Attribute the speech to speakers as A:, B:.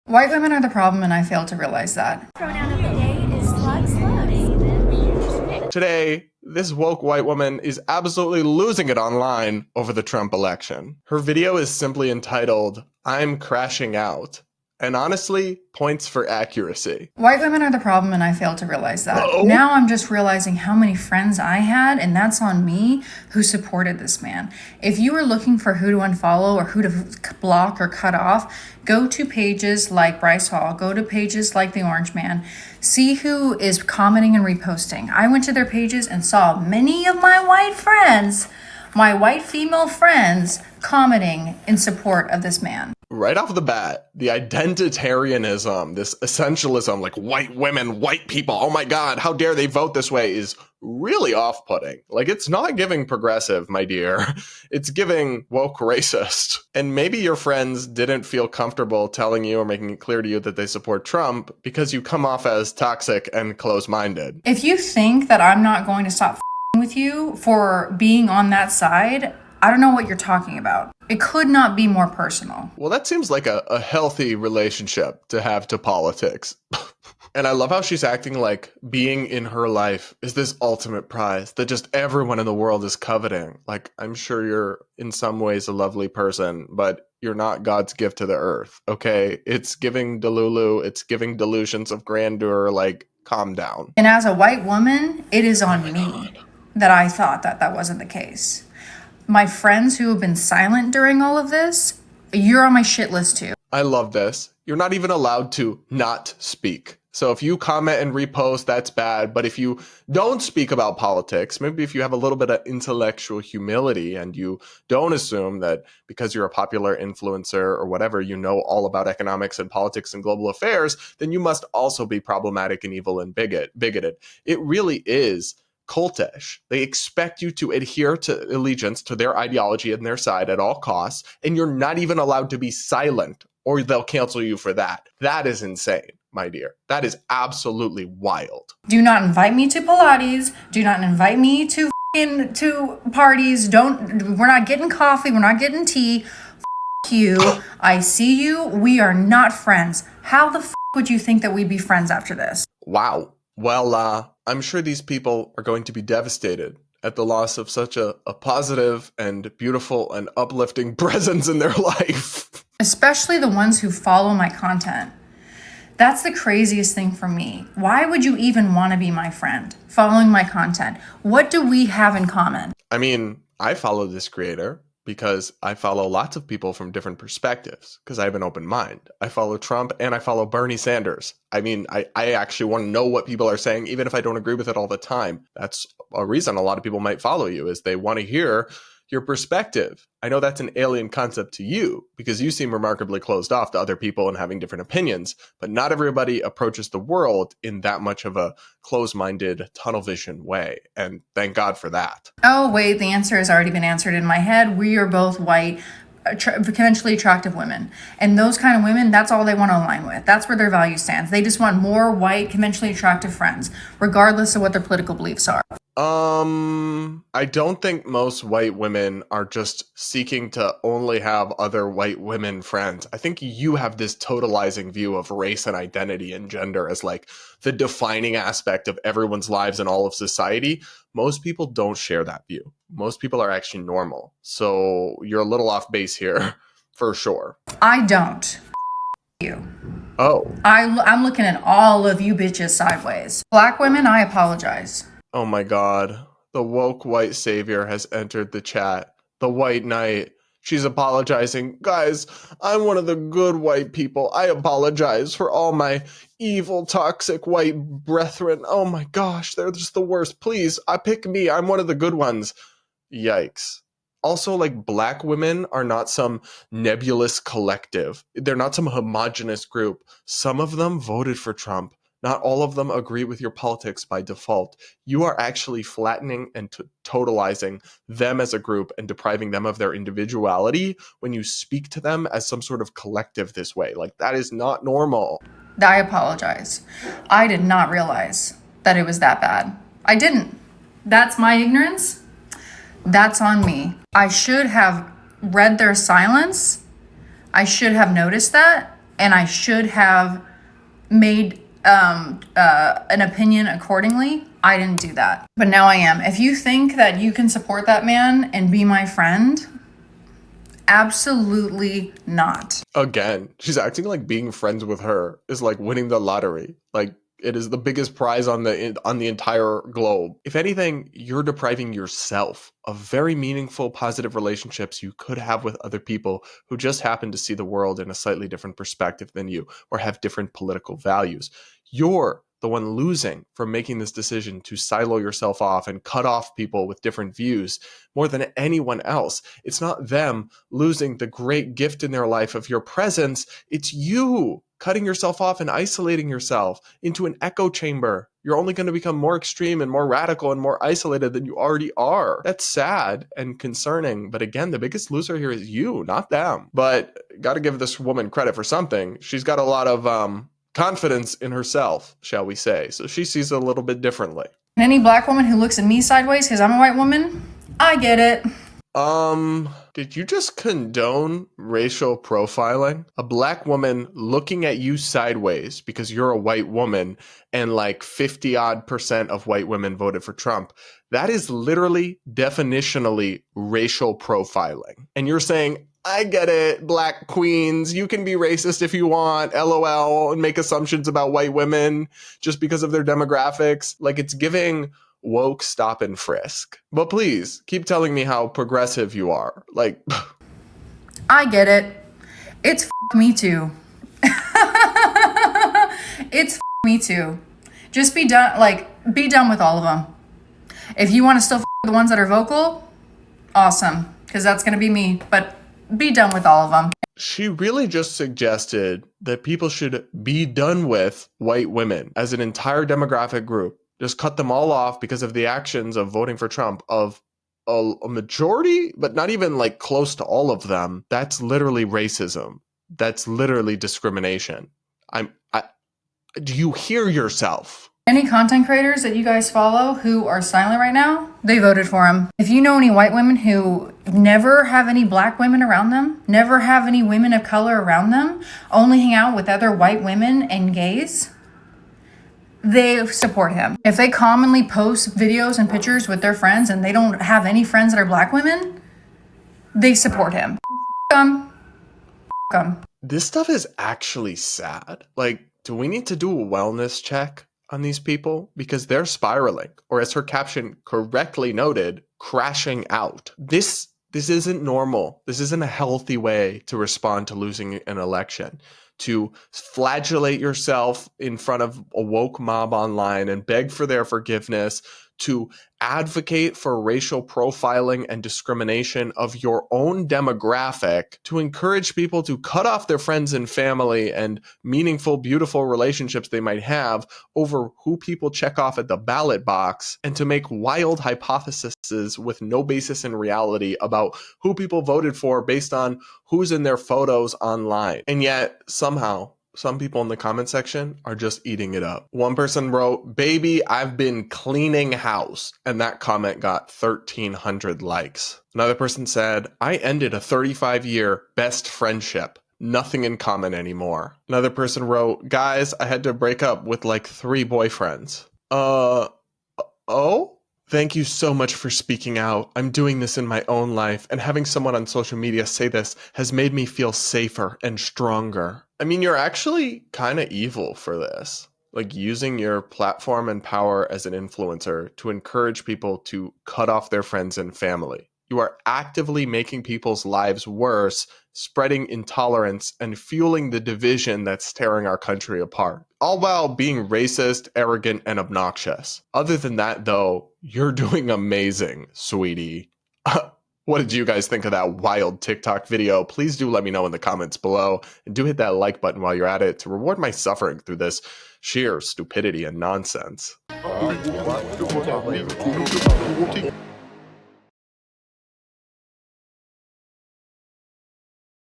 A: White women are the problem, and I fail to realize that.
B: Pronoun of the day is slugs.
C: Today, this woke white woman is absolutely losing it online over the Trump election. Her video is simply entitled, "I'm Crashing Out," and honestly, points for accuracy.
A: White women are the problem, and I fail to realize that.
C: Uh-oh.
A: Now I'm just realizing how many friends I had, and that's on me, who supported this man. If you were looking for who to unfollow or who to block or cut off, go to pages like Bryce Hall, go to pages like The Orange Man, see who is commenting and reposting. I went to their pages and saw many of my white friends, my white female friends, commenting in support of this man.
C: Right off the bat, the identitarianism, this essentialism, like white women, white people, oh my God, how dare they vote this way, is really off-putting. Like, it's not giving progressive, my dear. It's giving woke racist. And maybe your friends didn't feel comfortable telling you or making it clear to you that they support Trump because you come off as toxic and close-minded.
A: If you think that I'm not going to stop with you for being on that side, I don't know what you're talking about. It could not be more personal.
C: Well, that seems like a healthy relationship to have to politics. And I love how she's acting like being in her life is this ultimate prize that just everyone in the world is coveting. Like, I'm sure you're in some ways a lovely person, but you're not God's gift to the earth, okay? It's giving Delulu, it's giving delusions of grandeur, like, calm down.
A: And as a white woman, it is on me that I thought that that wasn't the case. My friends who have been silent during all of this, you're on my shit list too.
C: I love this. You're not even allowed to not speak. So if you comment and repost, that's bad. But if you don't speak about politics, maybe if you have a little bit of intellectual humility and you don't assume that because you're a popular influencer or whatever, you know all about economics and politics and global affairs, then you must also be problematic and evil and bigoted. It really is cultish. They expect you to adhere to allegiance to their ideology and their side at all costs, and you're not even allowed to be silent, or they'll cancel you for that. That is insane, my dear. That is absolutely wild.
A: Do not invite me to Pilates. Do not invite me to parties. We're not getting coffee. We're not getting tea. You. I see you. We are not friends. How the would you think that we'd be friends after this?
C: Wow. Well, I'm sure these people are going to be devastated at the loss of such a positive and beautiful and uplifting presence in their life.
A: Especially the ones who follow my content. That's the craziest thing for me. Why would you even want to be my friend following my content? What do we have in common?
C: I mean, I follow this creator because I follow lots of people from different perspectives because I have an open mind. I follow Trump and I follow Bernie Sanders. I mean, I actually want to know what people are saying, even if I don't agree with it all the time. That's a reason a lot of people might follow you, is they want to hear your perspective. I know that's an alien concept to you because you seem remarkably closed off to other people and having different opinions, but not everybody approaches the world in that much of a closed-minded, tunnel vision way. And thank God for that.
A: Oh, wait, the answer has already been answered in my head. We are both white, conventionally attractive women. And those kind of women, that's all they want to align with. That's where their value stands. They just want more white, conventionally attractive friends, regardless of what their political beliefs are.
C: I don't think most white women are just seeking to only have other white women friends. I think you have this totalizing view of race and identity and gender as like the defining aspect of everyone's lives and all of society. Most people don't share that view. Most people are actually normal. So you're a little off base here, for sure.
A: I don't. You.
C: Oh.
A: I'm looking at all of you bitches sideways. Black women, I apologize.
C: Oh my God. The woke white savior has entered the chat. The white knight. She's apologizing. Guys, I'm one of the good white people. I apologize for all my evil, toxic white brethren. Oh my gosh, they're just the worst. Please, pick me. I'm one of the good ones. Yikes. Also, like, black women are not some nebulous collective. They're not some homogenous group. Some of them voted for Trump. Not all of them agree with your politics by default. You are actually flattening and totalizing them as a group and depriving them of their individuality when you speak to them as some sort of collective this way. Like, that is not normal.
A: I apologize. I did not realize that it was that bad. I didn't. That's my ignorance. That's on me. I should have read their silence. I should have noticed that. and I should have made an opinion accordingly. I didn't do that, but now I am. If you think that you can support that man and be my friend, absolutely not.
C: Again, she's acting like being friends with her is like winning the lottery. Like, it is the biggest prize on the entire globe. If anything, you're depriving yourself of very meaningful, positive relationships you could have with other people who just happen to see the world in a slightly different perspective than you or have different political values. You're the one losing from making this decision to silo yourself off and cut off people with different views more than anyone else. It's not them losing the great gift in their life of your presence. It's you cutting yourself off and isolating yourself into an echo chamber. You're only going to become more extreme and more radical and more isolated than you already are. That's sad and concerning. But again, the biggest loser here is you, not them. But got to give this woman credit for something. She's got a lot of confidence in herself, shall we say. So she sees it a little bit differently.
A: Any black woman who looks at me sideways because I'm a white woman, I get it.
C: Did you just condone racial profiling? A black woman looking at you sideways because you're a white woman and like 50% of white women voted for Trump. That is literally definitionally racial profiling. And you're saying, I get it, black queens, you can be racist if you want, LOL, and make assumptions about white women just because of their demographics. Like, it's giving woke stop and frisk. But please, keep telling me how progressive you are. Like,
A: I get it. It's me too. It's me too. Just be done, be done with all of them. If you want to still the ones that are vocal, awesome, because that's going to be me. But be done with all of them.
C: She really just suggested that people should be done with white women as an entire demographic group. Just cut them all off because of the actions of voting for Trump of a majority, but not even like close to all of them. That's literally racism. That's literally discrimination. Do you hear yourself?
A: Any content creators that you guys follow who are silent right now, they voted for him. If you know any white women who never have any black women around them, never have any women of color around them, only hang out with other white women and gays, they support him. If they commonly post videos and pictures with their friends and they don't have any friends that are black women, they support him.
C: This stuff is actually sad. Like, do we need to do a wellness check on these people? Because they're spiraling, or as her caption correctly noted, crashing out. This isn't normal. This isn't a healthy way to respond to losing an election. To flagellate yourself in front of a woke mob online and beg for their forgiveness, to advocate for racial profiling and discrimination of your own demographic, to encourage people to cut off their friends and family and meaningful, beautiful relationships they might have over who people check off at the ballot box, and to make wild hypotheses with no basis in reality about who people voted for based on who's in their photos online. And yet, somehow, some people in the comment section are just eating it up. One person wrote, "Baby, I've been cleaning house." And that comment got 1,300 likes. Another person said, "I ended a 35-year best friendship. Nothing in common anymore." Another person wrote, "Guys, I had to break up with like 3 boyfriends." Oh? Thank you so much for speaking out. I'm doing this in my own life, and having someone on social media say this has made me feel safer and stronger. I mean, you're actually kind of evil for this. Like, using your platform and power as an influencer to encourage people to cut off their friends and family. You are actively making people's lives worse, spreading intolerance, and fueling the division that's tearing our country apart. All while being racist, arrogant, and obnoxious. Other than that, though, you're doing amazing, sweetie. What did you guys think of that wild TikTok video? Please do let me know in the comments below. And do hit that like button while you're at it to reward my suffering through this sheer stupidity and nonsense.